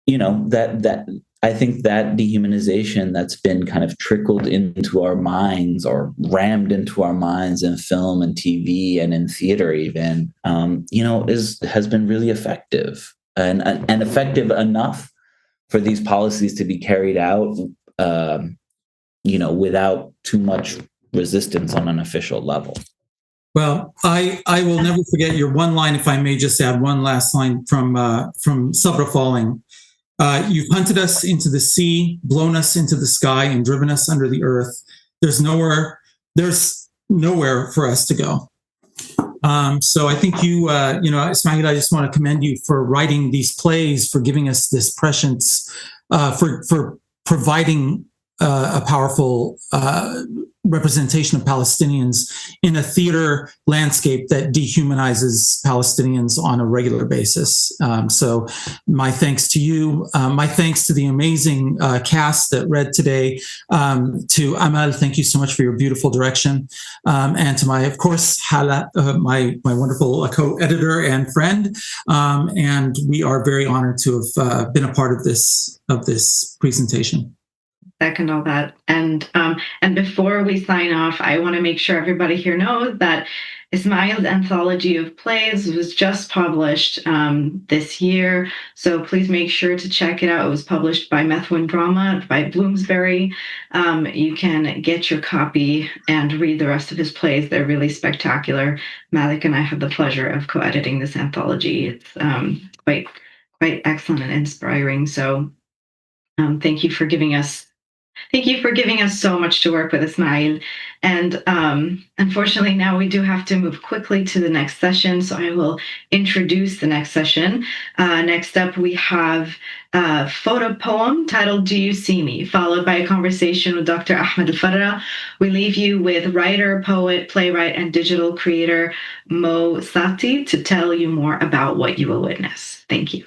S12: that I think that dehumanization that's been kind of trickled into our minds or rammed into our minds in film and TV and in theater even, has been really effective and effective enough for these policies to be carried out, without too much resistance on an official level.
S13: Well, I will never forget your one line, if I may just add one last line from Sabra Falling. You've hunted us into the sea, blown us into the sky, and driven us under the earth. There's nowhere for us to go. So I think Ismail, I just want to commend you for writing these plays, for giving us this prescience, for providing a powerful representation of Palestinians in a theater landscape that dehumanizes Palestinians on a regular basis. So my thanks to you. My thanks to the amazing cast that read today. To Amal, thank you so much for your beautiful direction. And to of course, Hala, my wonderful co-editor and friend. And we are very honored to have been a part of this presentation.
S2: Second all that. And before we sign off, I want to make sure everybody here knows that Ismail's anthology of plays was just published this year, so please make sure to check it out. It was published by Methuen Drama by Bloomsbury. You can get your copy and read the rest of his plays. They're really spectacular. Malek and I had the pleasure of co-editing this anthology. It's quite excellent and inspiring. So thank you for giving us so much to work with, Ismail. And unfortunately, now we do have to move quickly to the next session, so I will introduce the next session. Next up, we have a photo poem titled Do You See Me?, followed by a conversation with Dr. Ahmed Al-Farra. We leave you with writer, poet, playwright, and digital creator Mo Sati to tell you more about what you will witness. Thank you.